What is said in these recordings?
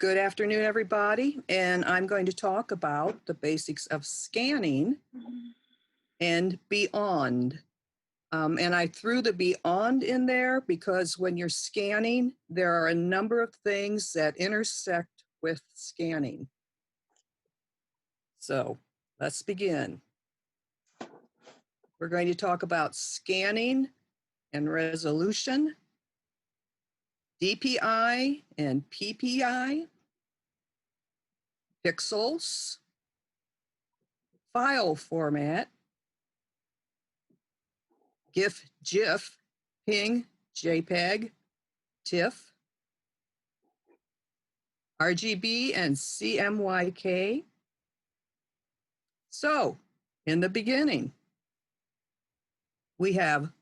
Good afternoon, everybody, and I'm going to talk about the basics of scanning and beyond. And I threw the beyond in there because when you're scanning, there are a number of things that intersect with scanning. So let's begin. We're going to talk about scanning and resolution, DPI and PPI, pixels, file format, GIF, GIF, PNG, JPEG, TIFF, RGB, and CMYK. So, in the beginning, we have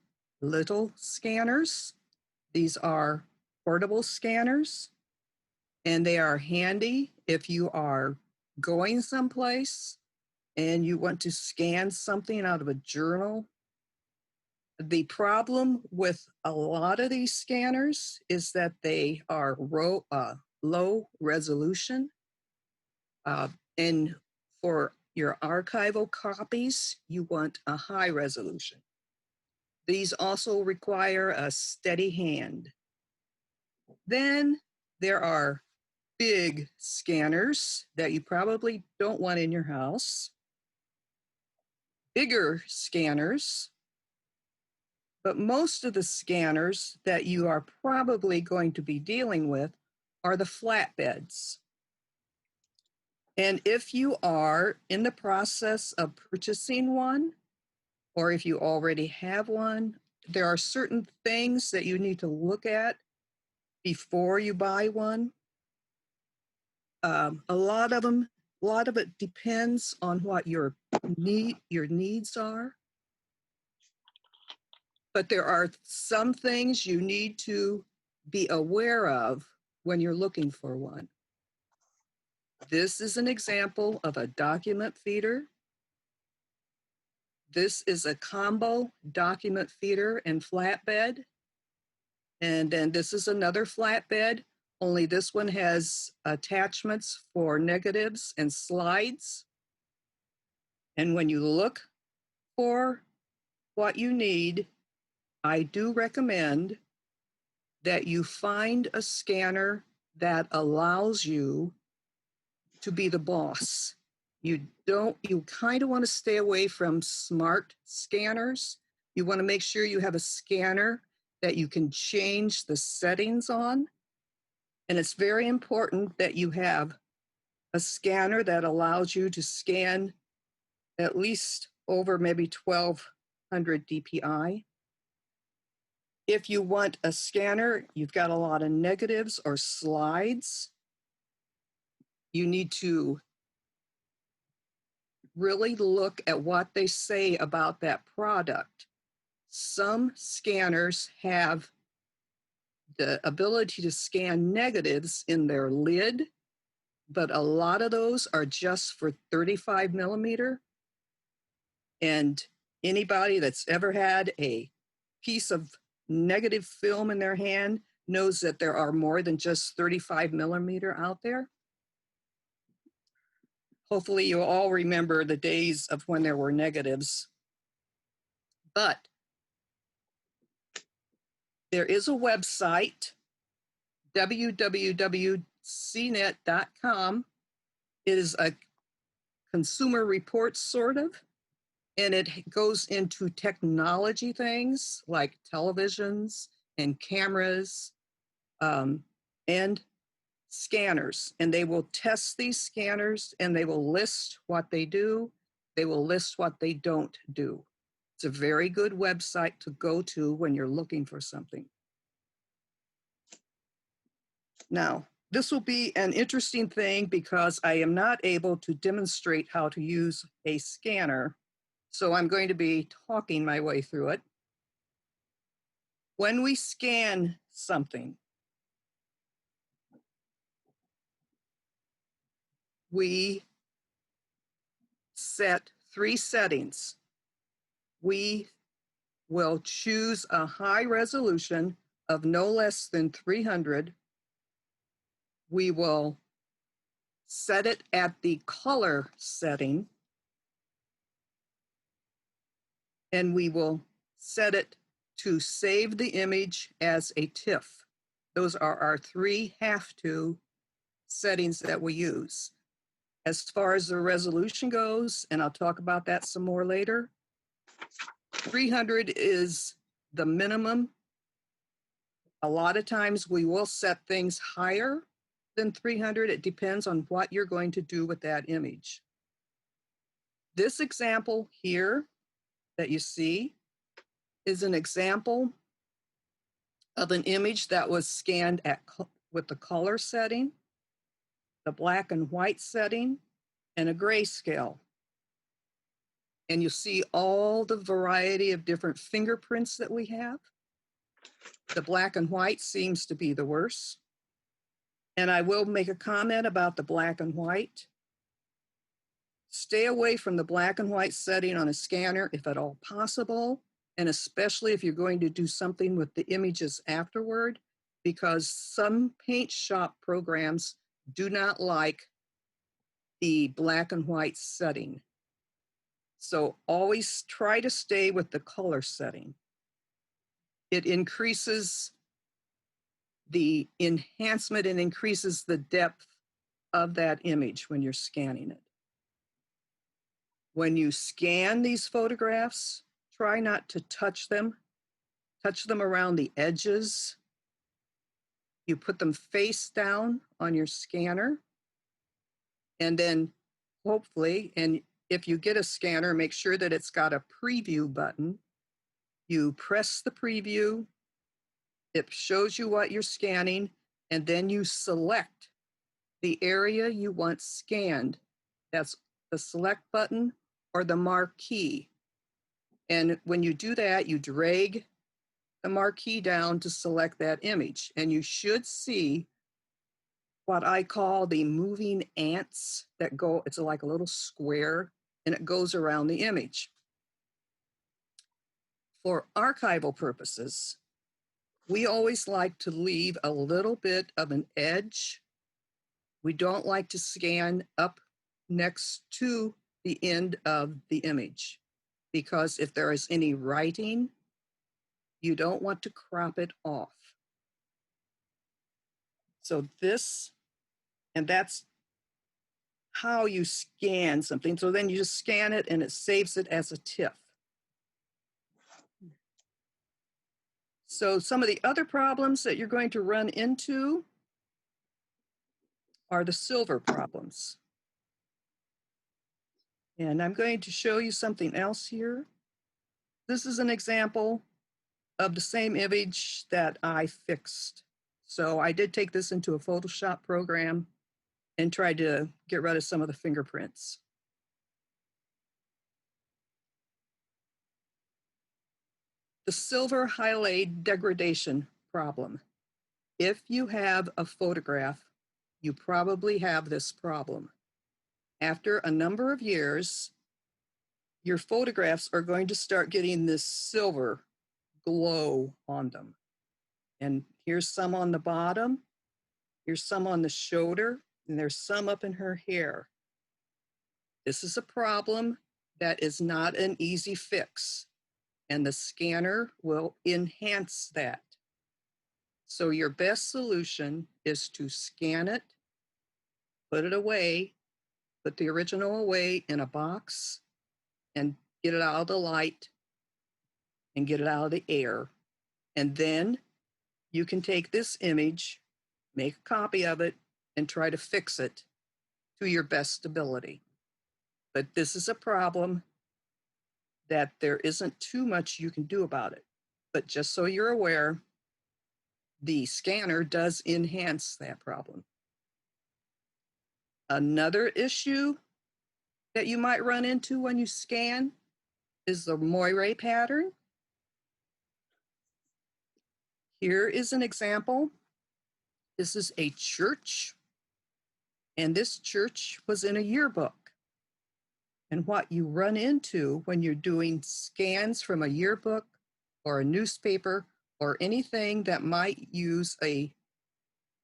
little scanners. These are portable scanners, and they are handy if you are going someplace and you want to scan something out of a journal. The problem with a lot of these scanners is that they are low resolution. And for your archival copies, you want a high resolution. These also require a steady hand. Then there are big scanners that you probably don't want in your house, bigger scanners, but most of the scanners that you are probably going to be dealing with are the flatbeds. And if you are in the process of purchasing one, or if you already have one, there are certain things that you need to look at before you buy one. A lot of it depends on what your needs are. But there are some things you need to be aware of when you're looking for one. This is an example of a document feeder. This is a combo document feeder and flatbed. And then this is another flatbed, only this one has attachments for negatives and slides. And when you look for what you need, I do recommend that you find a scanner that allows you to be the boss. You kind of want to stay away from smart scanners. You want to make sure you have a scanner that you can change the settings on. And it's very important that you have a scanner that allows you to scan at least over maybe 1200 DPI. If you want a scanner, you've got a lot of negatives or slides, you need to really look at what they say about that product. Some scanners have the ability to scan negatives in their lid, but a lot of those are just for 35 millimeter. And anybody that's ever had a piece of negative film in their hand knows that there are more than just 35 millimeter out there. Hopefully you all remember the days of when there were negatives. But there is a website, www.cnet.com. It is a consumer report sort of, and it goes into technology things like televisions and cameras and scanners. And they will test these scanners and they will list what they do. They will list what they don't do. It's a very good website to go to when you're looking for something. Now, this will be an interesting thing because I am not able to demonstrate how to use a scanner. So I'm going to be talking my way through it. When we scan something, we set 3 settings. We will choose a high resolution of no less than 300. We will set it at the color setting, and we will set it to save the image as a TIFF. Those are our 3 have-to settings that we use. As far as the resolution goes, and I'll talk about that some more later, 300 is the minimum. A lot of times we will set things higher than 300. It depends on what you're going to do with that image. This example here that you see is an example of an image that was scanned with the color setting, the black and white setting, and a grayscale. And you see all the variety of different fingerprints that we have. The black and white seems to be the worst. And I will make a comment about the black and white. Stay away from the black and white setting on a scanner if at all possible, and especially if you're going to do something with the images afterward, because some paint shop programs do not like the black and white setting. So always try to stay with the color setting. It increases the enhancement and increases the depth of that image when you're scanning it. When you scan these photographs, try not to touch them around the edges. You put them face down on your scanner, and then hopefully, and if you get a scanner, make sure that it's got a preview button. You press the preview, it shows you what you're scanning, and then you select the area you want scanned. That's the select button or the marquee. And when you do that, you drag the marquee down to select that image. And you should see what I call the moving ants that go, it's like a little square, and it goes around the image. For archival purposes, we always like to leave a little bit of an edge. We don't like to scan up next to the end of the image, because if there is any writing, you don't want to crop it off. So and that's how you scan something. So then you just scan it and it saves it as a TIFF. So some of the other problems that you're going to run into are the silver problems. And I'm going to show you something else here. This is an example of the same image that I fixed. So I did take this into a Photoshop program and tried to get rid of some of the fingerprints. The silver highlight degradation problem. If you have a photograph, you probably have this problem. After a number of years, your photographs are going to start getting this silver glow on them. And here's some on the bottom, here's some on the shoulder, and there's some up in her hair. This is a problem that is not an easy fix, and the scanner will enhance that. So your best solution is to scan it, put it away, put the original away in a box, and get it out of the light and get it out of the air. And then you can take this image, make a copy of it, and try to fix it to your best ability. But this is a problem that there isn't too much you can do about it. But just so you're aware, the scanner does enhance that problem. Another issue that you might run into when you scan is the moire pattern. Here is an example. This is a church, and this church was in a yearbook. And what you run into when you're doing scans from a yearbook or a newspaper or anything that might use a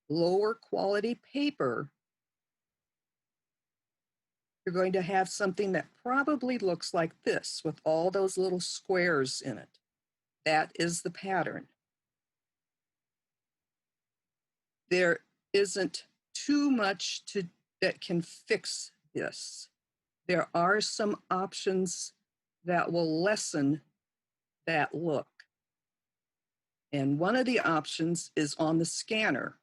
lower quality paper you're going to have something that probably looks like this with all those little squares in it. That is the pattern. There isn't too much that can fix this. There are some options that will lessen that look. And one of the options is on the scanner.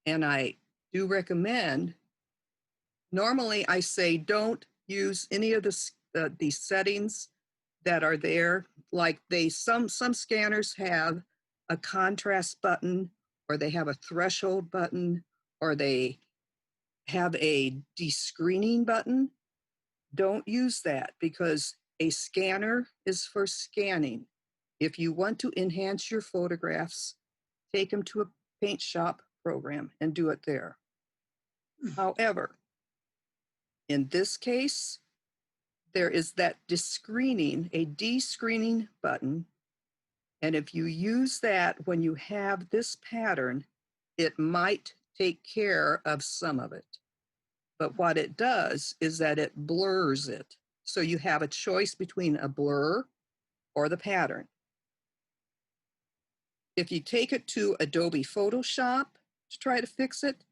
And I do recommend, normally I say don't use any of the settings that are there. Like some scanners have a contrast button, or they have a threshold button, or they have a descreening button. Don't use that, because a scanner is for scanning. If you want to enhance your photographs, take them to a paint shop program and do it there. However, in this case, there is that descreening, a descreening button. And if you use that when you have this pattern, it might take care of some of it. But what it does is that it blurs it. So you have a choice between a blur or the pattern. If you take it to Adobe Photoshop to try to fix it,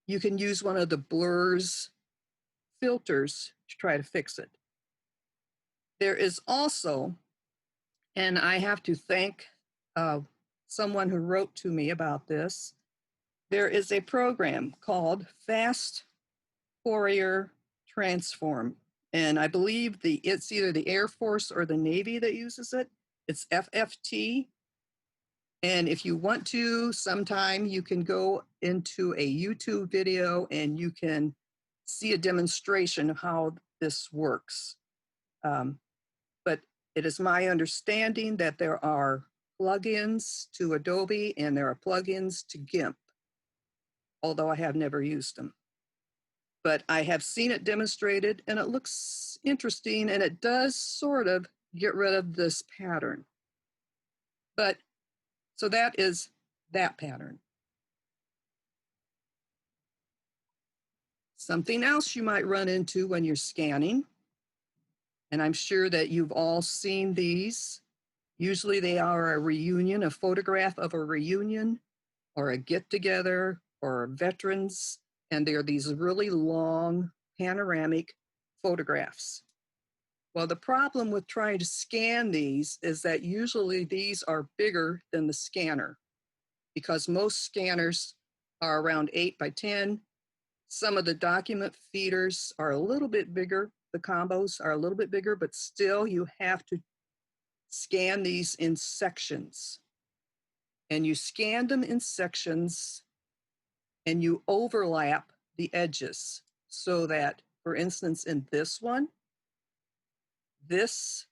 you can use one of the blurs filters to try to fix it. There is also, and I have to thank someone who wrote to me about this, there is a program called Fast Fourier Transform. And I believe it's either the Air Force or the Navy that uses it. It's FFT. And if you want to, sometime you can go into a YouTube video and you can see a demonstration of how this works. But it is my understanding that there are plugins to Adobe and there are plugins to GIMP, although I have never used them. But I have seen it demonstrated and it looks interesting, and it does sort of get rid of this pattern. But so that is that pattern. Something else you might run into when you're scanning, and I'm sure that you've all seen these. Usually they are a reunion, a photograph of a reunion or a get-together or veterans, and they're these really long panoramic photographs. Well, the problem with trying to scan these is that usually these are bigger than the scanner, because most scanners are around 8 by 10. Some of the document feeders are a little bit bigger. The combos are a little bit bigger, but still you have to scan these in sections. And you scan them in sections and you overlap the edges so that, for instance, in this one, this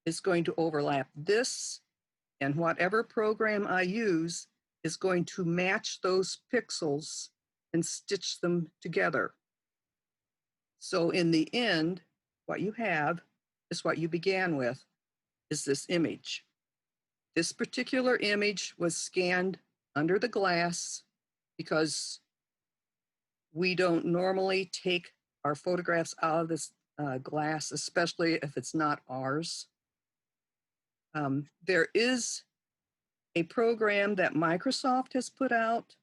is going to overlap this, and whatever program I use is going to match those pixels and stitch them together. So in the end, what you have is what you began with, is this image. This particular image was scanned under the glass because we don't normally take our photographs out of this glass, especially if it's not ours. There is a program that Microsoft has put out,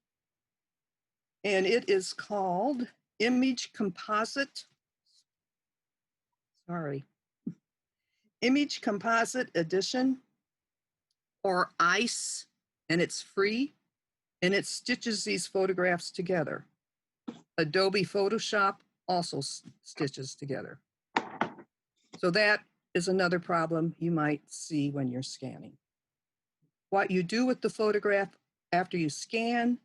and it is called Image Composite. Image Composite Edition, or ICE, and it's free, and it stitches these photographs together. Adobe Photoshop also stitches together. So that is another problem you might see when you're scanning. What you do with the photograph after you scan,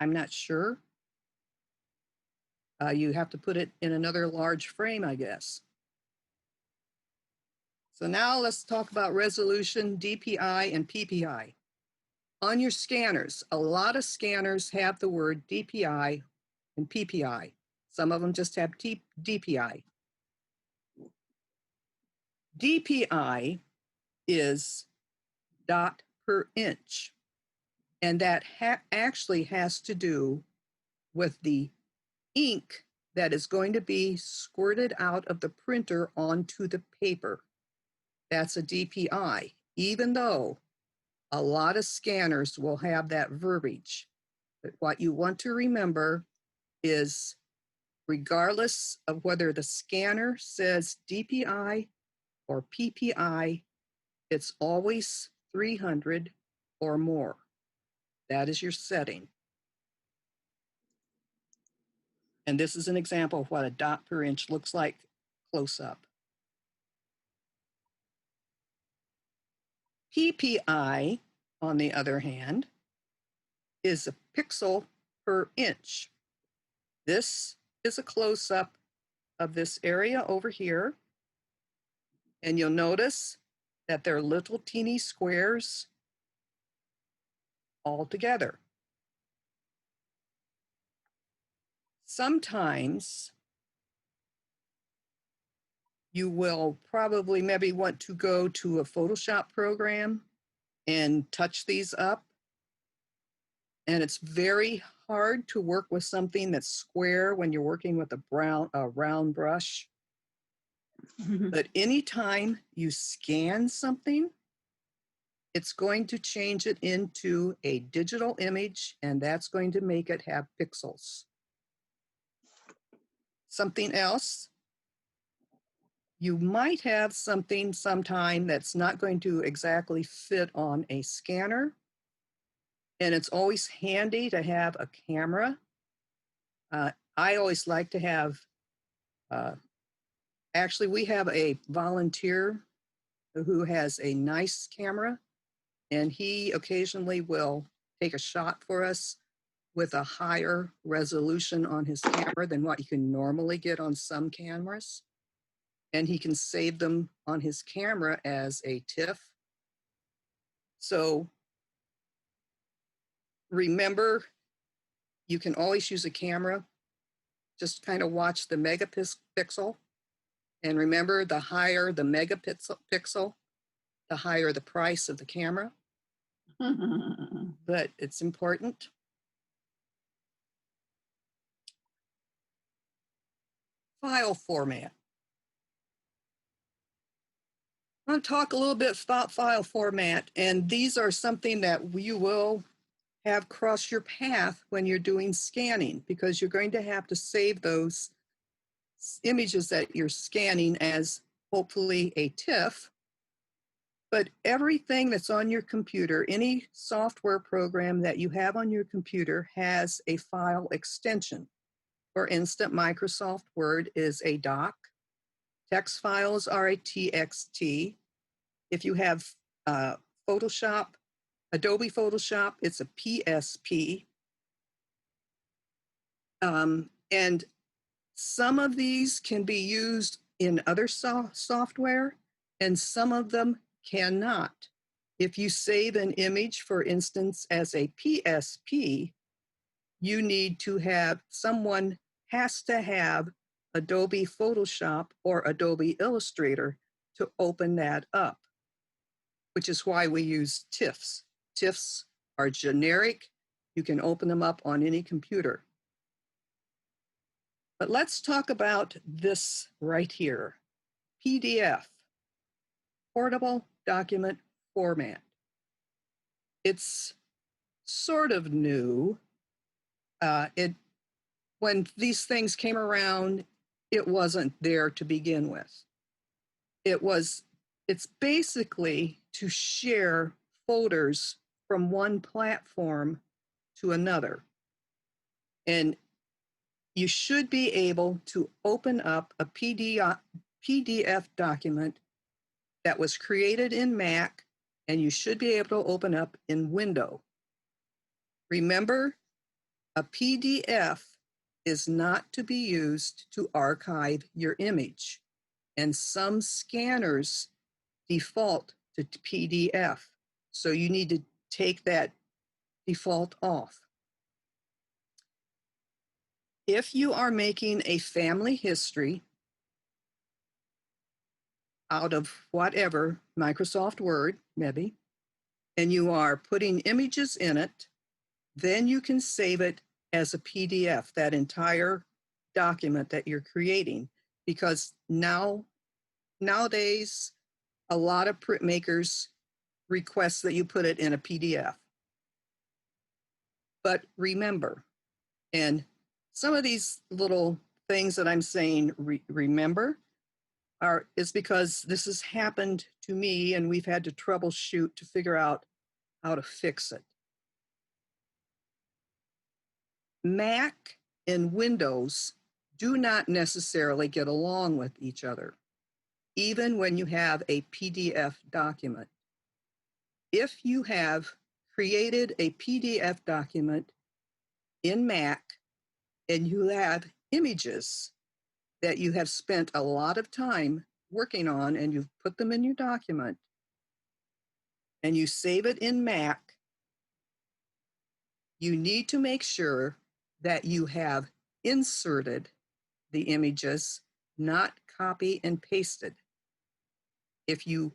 I'm not sure. You have to put it in another large frame, I guess. So now let's talk about resolution, DPI, and PPI. On your scanners, a lot of scanners have the word DPI and PPI. Some of them just have DPI. DPI is dot per inch, and that actually has to do with the ink that is going to be squirted out of the printer onto the paper. That's a DPI, even though a lot of scanners will have that verbiage. But what you want to remember is, regardless of whether the scanner says DPI or PPI, it's always 300 or more. That is your setting. And this is an example of what a dot per inch looks like close up. PPI, on the other hand, is a pixel per inch. This is a close-up of this area over here. And you'll notice that they're little teeny squares all together. Sometimes you will probably maybe want to go to a Photoshop program and touch these up. And it's very hard to work with something that's square when you're working with a round brush. But anytime you scan something, it's going to change it into a digital image, and that's going to make it have pixels. Something else, you might have something sometime that's not going to exactly fit on a scanner, and it's always handy to have a camera. I always like to have, actually we have a volunteer who has a nice camera, and he occasionally will take a shot for us with a higher resolution on his camera than what you can normally get on some cameras. And he can save them on his camera as a TIFF. So remember, you can always use a camera. Just kind of watch the megapixel. And remember, the higher the megapixel, the higher the price of the camera. But it's important. File format. I'm going to talk a little bit about file format, and these are something that you will have cross your path when you're doing scanning, because you're going to have to save those images that you're scanning as hopefully a TIFF. But everything that's on your computer, any software program that you have on your computer has a file extension. For instance, Microsoft Word is a doc. Text files are a TXT. If you have Photoshop, Adobe Photoshop, it's a PSP. And some of these can be used in other software, and some of them cannot. If you save an image, for instance, as a PSP, you need to have, someone has to have Adobe Photoshop or Adobe Illustrator to open that up, which is why we use TIFFs. TIFFs are generic. You can open them up on any computer. But let's talk about this right here, PDF, Portable Document Format. It's sort of new. When these things came around, it wasn't there to begin with. It's basically to share folders from one platform to another. And you should be able to open up a PDF document that was created in Mac, and you should be able to open up in Windows. Remember, a PDF is not to be used to archive your image, and some scanners default to PDF. So you need to take that default off. If you are making a family history out of whatever, Microsoft Word, maybe, and you are putting images in it, then you can save it as a PDF, that entire document that you're creating, because nowadays a lot of printmakers request that you put it in a PDF. But remember, and some of these little things that I'm saying, remember, is because this has happened to me and we've had to troubleshoot to figure out how to fix it. Mac and Windows do not necessarily get along with each other, even when you have a PDF document. If you have created a PDF document in Mac and you have images that you have spent a lot of time working on and you've put them in your document and you save it in Mac, you need to make sure that you have inserted the images, not copy and pasted. If you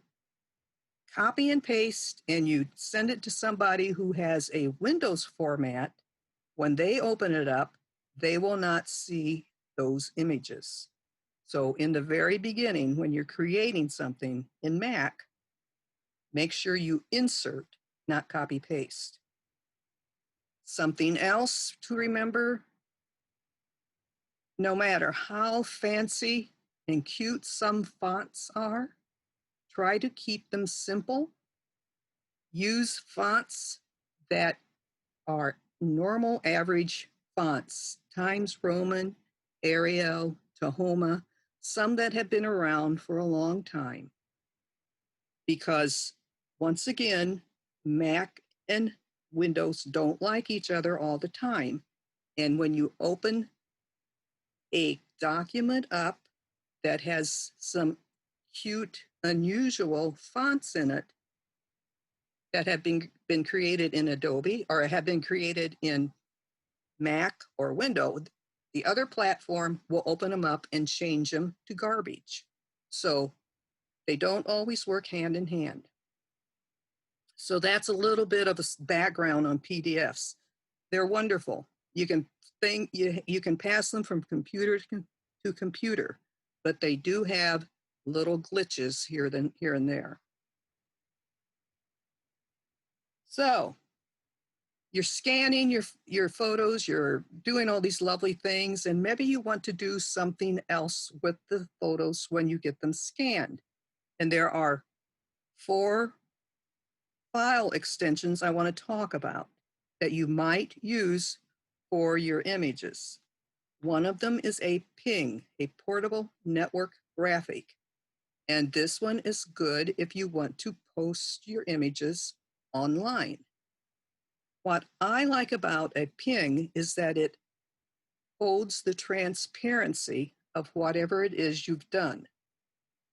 copy and paste and you send it to somebody who has a Windows format, when they open it up, they will not see those images. So in the very beginning, when you're creating something in Mac, make sure you insert, not copy paste. Something else to remember, no matter how fancy and cute some fonts are, try to keep them simple. Use fonts that are normal average fonts, Times Roman, Arial, Tahoma, some that have been around for a long time. Because once again, Mac and Windows don't like each other all the time. And when you open a document up that has some cute, unusual fonts in it that have been created in Adobe or have been created in Mac or Windows, the other platform will open them up and change them to garbage. So they don't always work hand in hand. So that's a little bit of a background on PDFs. They're wonderful. You can pass them from computer to computer, but they do have little glitches here and there. So you're scanning your photos, you're doing all these lovely things, and maybe you want to do something else with the photos when you get them scanned. And there are 4 file extensions I want to talk about that you might use for your images. One of them is a PNG, a portable network graphic. And this one is good if you want to post your images online. What I like about a PNG is that it holds the transparency of whatever it is you've done.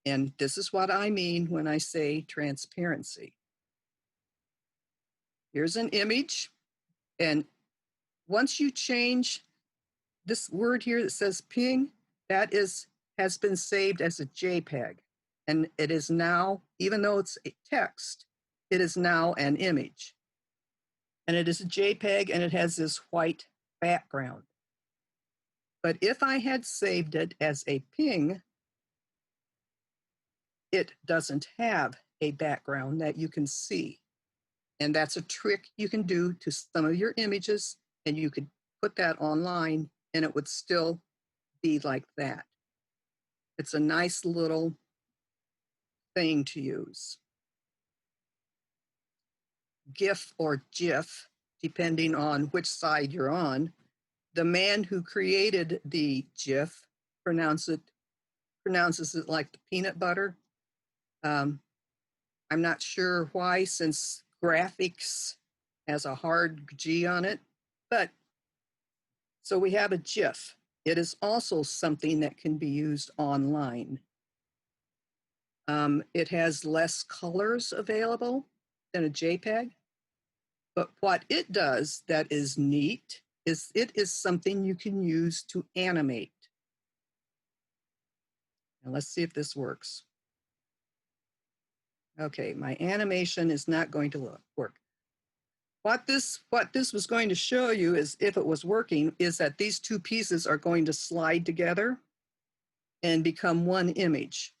And this is what I mean when I say transparency. Here's an image, and once you change this word here that says PNG, that has been saved as a JPEG. And it is now, even though it's a text, it is now an image. And it is a JPEG and it has this white background. But if I had saved it as a PNG, it doesn't have a background that you can see. And that's a trick you can do to some of your images, and you could put that online and it would still be like that. It's a nice little thing to use. GIF or GIF, depending on which side you're on. The man who created the GIF pronounces it like the peanut butter. I'm not sure why, since graphics has a hard G on it, but so we have a GIF. It is also something that can be used online. It has less colors available than a JPEG, but what it does that is neat is it is something you can use to animate. Now let's see if this works. Okay, my animation is not going to work. What this was going to show you is, if it was working, is that these two pieces are going to slide together and become one image,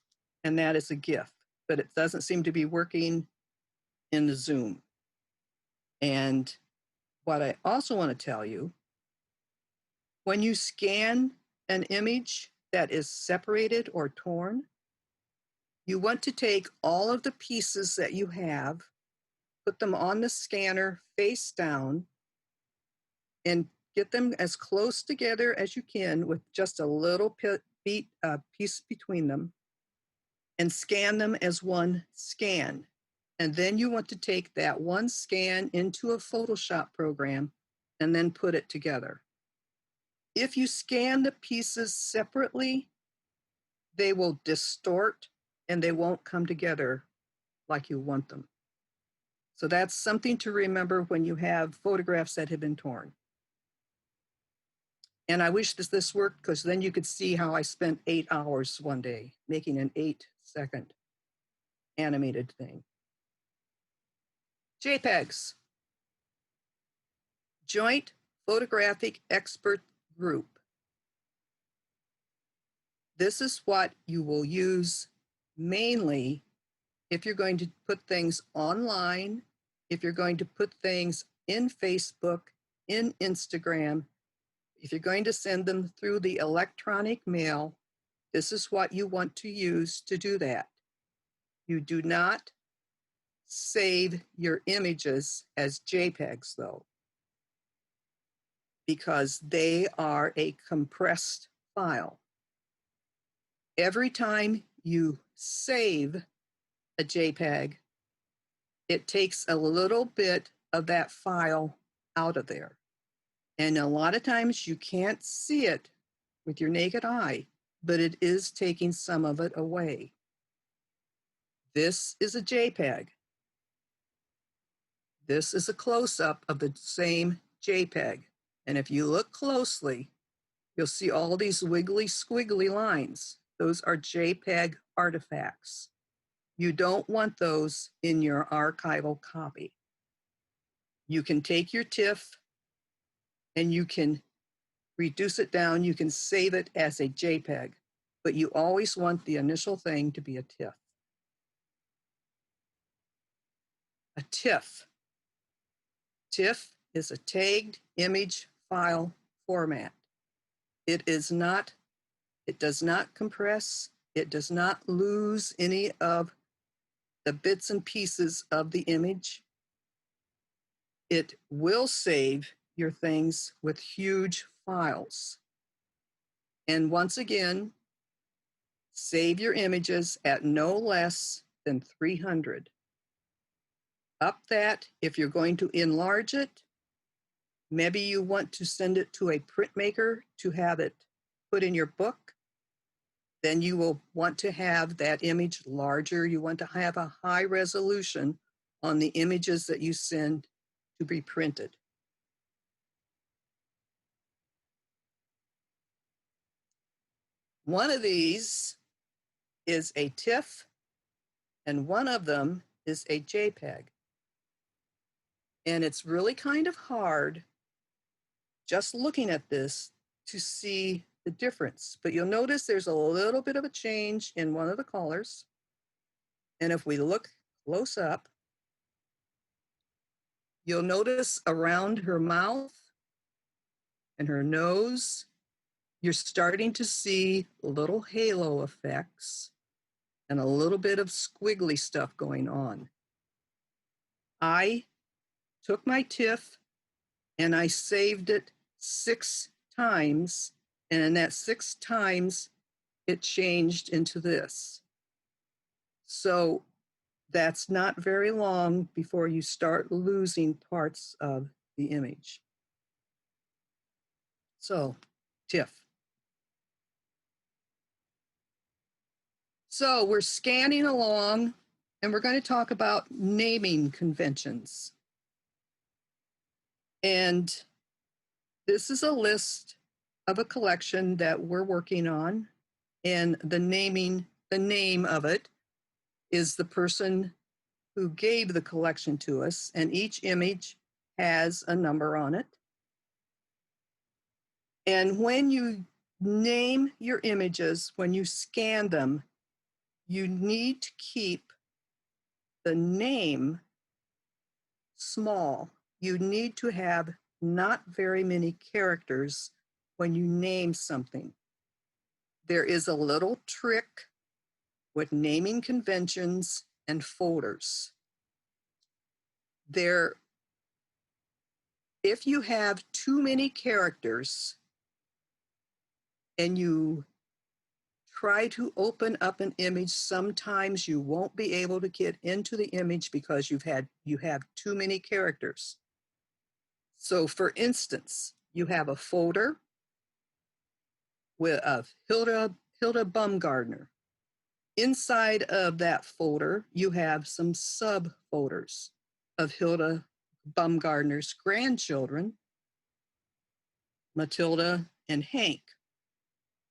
and that is a GIF, but it doesn't seem to be working in the Zoom. And what I also want to tell you, when you scan an image that is separated or torn, you want to take all of the pieces that you have, put them on the scanner face down, and get them as close together as you can with just a little piece between them, and scan them as one scan. And then you want to take that one scan into a Photoshop program and then put it together. If you scan the pieces separately, they will distort and they won't come together like you want them. So that's something to remember when you have photographs that have been torn. And I wish this worked, because then you could see how I spent 8 hours one day making an 8-second animated thing. JPEGs. Joint Photographic Expert Group. This is what you will use mainly if you're going to put things online, if you're going to put things in Facebook, in Instagram, if you're going to send them through the electronic mail. This is what you want to use to do that. You do not save your images as JPEGs, though, because they are a compressed file. Every time you save a JPEG, it takes a little bit of that file out of there. And a lot of times you can't see it with your naked eye, but it is taking some of it away. This is a JPEG. This is a close-up of the same JPEG. And if you look closely, you'll see all these wiggly, squiggly lines. Those are JPEG artifacts. You don't want those in your archival copy. You can take your TIFF and you can reduce it down. You can save it as a JPEG, but you always want the initial thing to be a TIFF. A TIFF. TIFF is a tagged image file format. It does not compress. It does not lose any of the bits and pieces of the image. It will save your things with huge files. And once again, save your images at no less than 300. Up that, if you're going to enlarge it, maybe you want to send it to a printmaker to have it put in your book, then you will want to have that image larger. You want to have a high resolution on the images that you send to be printed. One of these is a TIFF, and one of them is a JPEG. And it's really kind of hard, just looking at this, to see the difference. But you'll notice there's a little bit of a change in one of the colors. And if we look close up, you'll notice around her mouth and her nose, you're starting to see little halo effects and a little bit of squiggly stuff going on. I took my TIFF and I saved it 6 times, and in that 6 times, it changed into this. So that's not very long before you start losing parts of the image. So, TIFF. So we're scanning along, and we're going to talk about naming conventions. And this is a list of a collection that we're working on, and the name of it is the person who gave the collection to us, and each image has a number on it. And when you name your images, when you scan them, you need to keep the name small. You need to have not very many characters when you name something. There is a little trick with naming conventions and folders. If you have too many characters and you try to open up an image, sometimes you won't be able to get into the image because you have too many characters. So for instance, you have a folder of Hilda Bumgardner. Inside of that folder, you have some subfolders of Hilda Bumgardner's grandchildren, Matilda and Hank.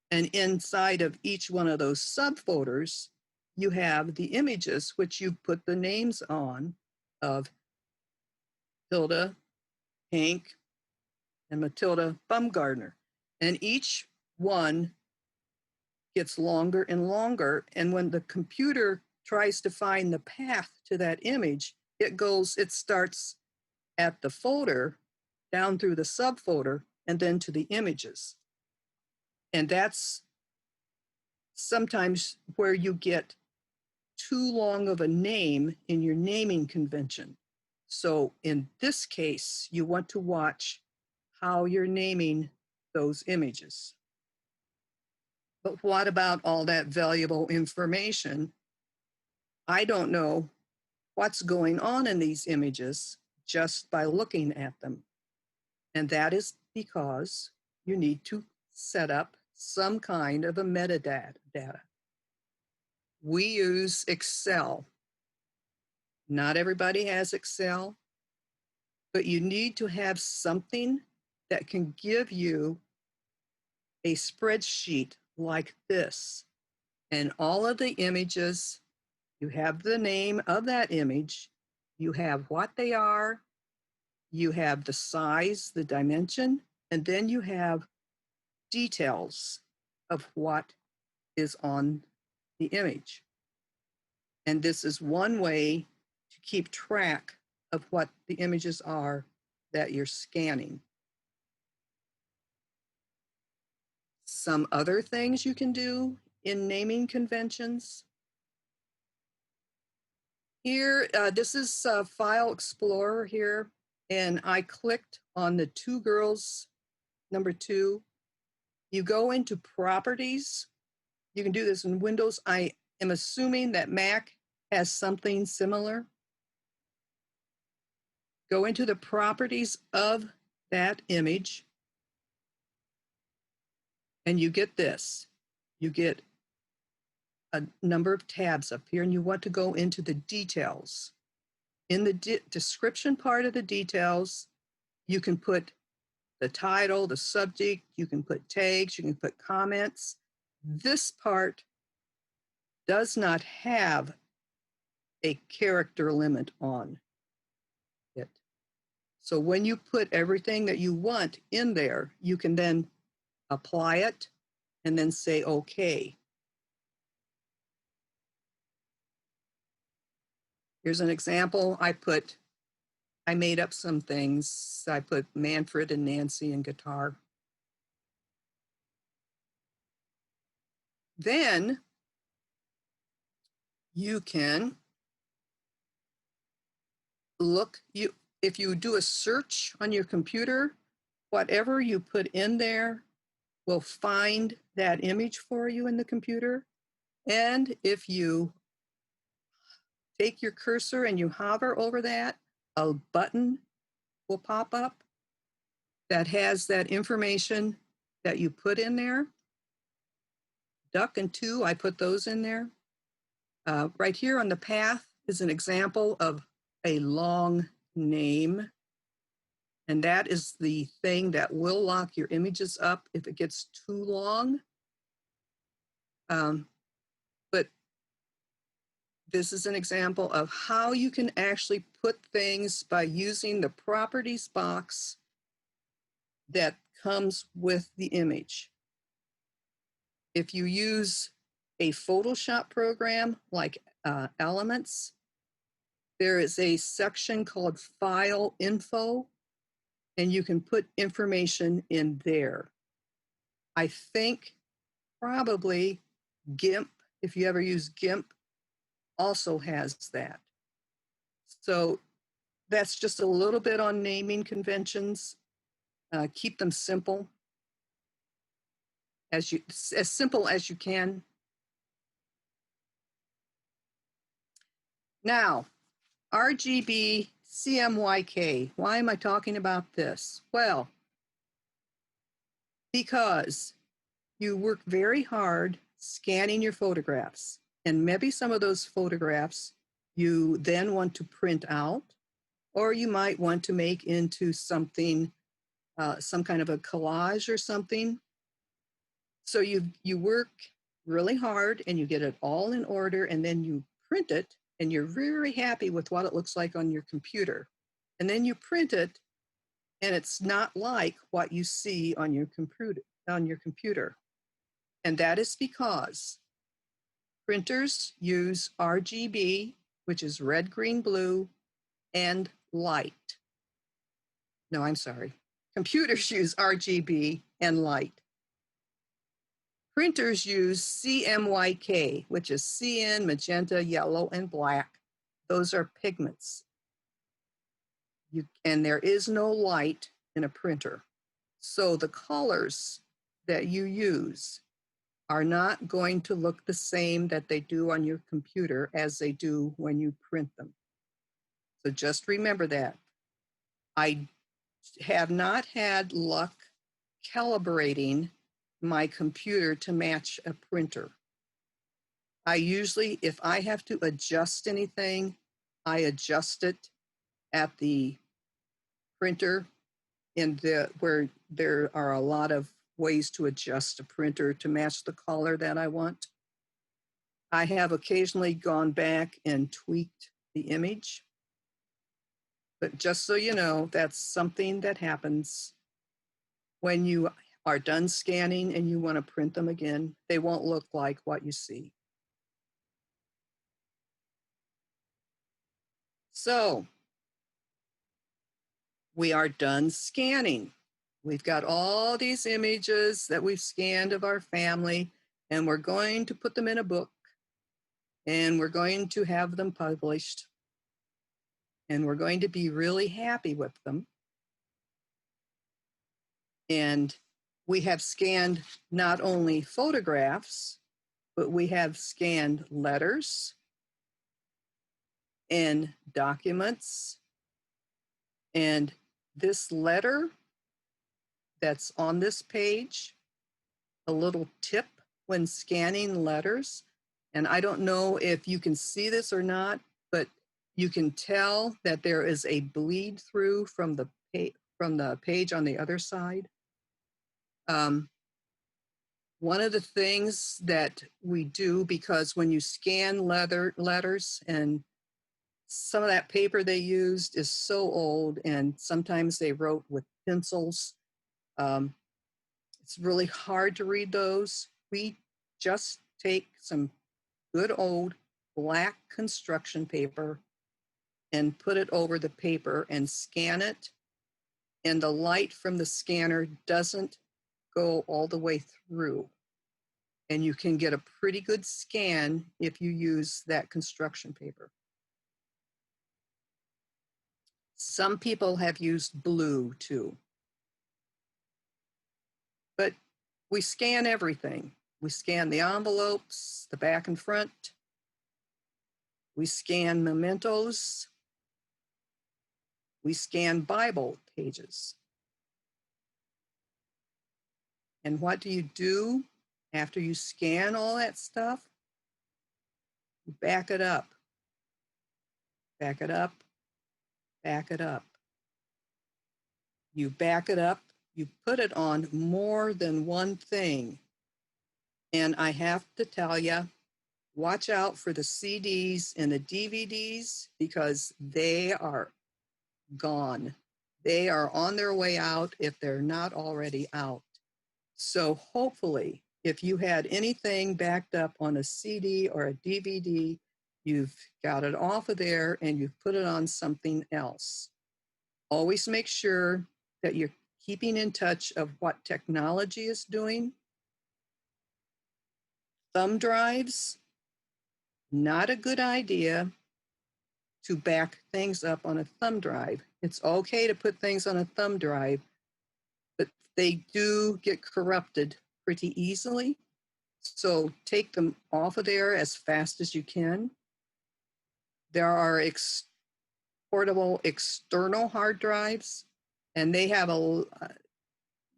And inside of each one of those subfolders, you have the images which you put the names on of Hilda, Hank, and Matilda Bumgardner. And each one gets longer and longer. And when the computer tries to find the path to that image, it starts at the folder, down through the subfolder, and then to the images. And that's sometimes where you get too long of a name in your naming convention. So in this case, you want to watch how you're naming those images. But what about all that valuable information? I don't know what's going on in these images just by looking at them. And that is because you need to set up some kind of a metadata. We use Excel. Not everybody has Excel, but you need to have something that can give you a spreadsheet like this. And all of the images, you have the name of that image, you have what they are, you have the size, the dimension, and then you have details of what is on the image. And this is one way to keep track of what the images are that you're scanning. Some other things you can do in naming conventions. Here, this is File Explorer here, and I clicked on the two girls, number 2. You go into Properties. You can do this in Windows. I am assuming that Mac has something similar. Go into the properties of that image, and you get this. You get a number of tabs up here, and you want to go into the details. In the description part of the details, you can put the title, the subject, you can put tags, you can put comments. This part does not have a character limit on it. So when you put everything that you want in there, you can then apply it and then say, okay. Here's an example. I made up some things. I put Manfred and Nancy and guitar. Then you can if you do a search on your computer, whatever you put in there will find that image for you in the computer. And if you take your cursor and you hover over that, a button will pop up that has that information that you put in there. Duck and 2, I put those in there. Right here on the path is an example of a long name. And that is the thing that will lock your images up if it gets too long. But this is an example of how you can actually put things by using the properties box that comes with the image. If you use a Photoshop program like Elements, there is a section called File Info, and you can put information in there. I think probably GIMP, if you ever use GIMP, also has that. So that's just a little bit on naming conventions. Keep them simple, as simple as you can. Now, RGB CMYK. Why am I talking about this? Well, because you work very hard scanning your photographs, and maybe some of those photographs you then want to print out, or you might want to make into something, some kind of a collage or something. So you work really hard and you get it all in order, and then you print it, and you're very happy with what it looks like on your computer. And then you print it, and it's not like what you see on your computer. And that is because printers use RGB, which is red, green, blue, and light. No, I'm sorry. Computers use RGB and light. Printers use CMYK, which is cyan, magenta, yellow, and black. Those are pigments. And there is no light in a printer. So the colors that you use are not going to look the same that they do on your computer as they do when you print them. So just remember that. I have not had luck calibrating my computer to match a printer. I usually, if I have to adjust anything, I adjust it at the printer where there are a lot of ways to adjust a printer to match the color that I want. I have occasionally gone back and tweaked the image, but just so you know, that's something that happens when you are done scanning and you want to print them again. They won't look like what you see. So we are done scanning. We've got all these images that we've scanned of our family, and we're going to put them in a book, and we're going to have them published, and we're going to be really happy with them. And we have scanned not only photographs, but we have scanned letters and documents. And this letter that's on this page, a little tip when scanning letters, and I don't know if you can see this or not, but you can tell that there is a bleed through from the page on the other side. One of the things that we do, because when you scan letters, and some of that paper they used is so old, and sometimes they wrote with pencils, it's really hard to read those. We just take some good old black construction paper and put it over the paper and scan it. And the light from the scanner doesn't go all the way through. And you can get a pretty good scan if you use that construction paper. Some people have used blue too. But we scan everything. We scan the envelopes, the back and front. We scan mementos. We scan Bible pages. And what do you do after you scan all that stuff? You back it up. Back it up. Back it up. You back it up. You put it on more than one thing. And I have to tell you, Watch out for the CDs and the DVDs because they are gone. They are on their way out if they're not already out. So hopefully, if you had anything backed up on a CD or a DVD, you've got it off of there and you've put it on something else. Always make sure that you're keeping in touch of what technology is doing. Thumb drives, not a good idea to back things up on a thumb drive. It's okay to put things on a thumb drive, but they do get corrupted pretty easily. So take them off of there as fast as you can. There are portable external hard drives, and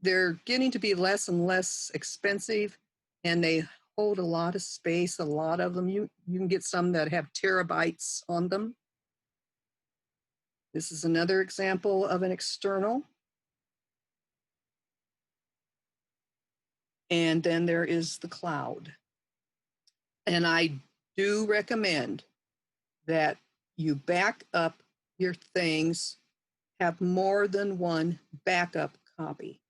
they're getting to be less and less expensive, and they hold a lot of space. A lot of them, you can get some that have terabytes on them. This is another example of an external. And then there is the cloud. And I do recommend that you back up your things, have more than one backup copy.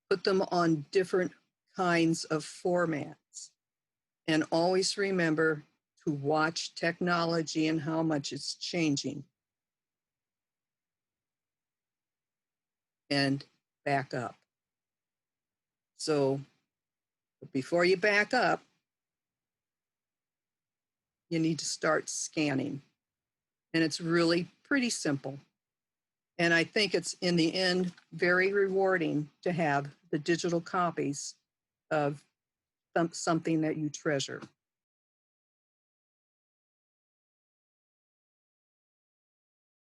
Put them on different kinds of formats. And always remember to watch technology and how much it's changing. And back up. So before you back up, you need to start scanning. And it's really pretty simple. And I think it's, in the end, very rewarding to have the digital copies of something that you treasure.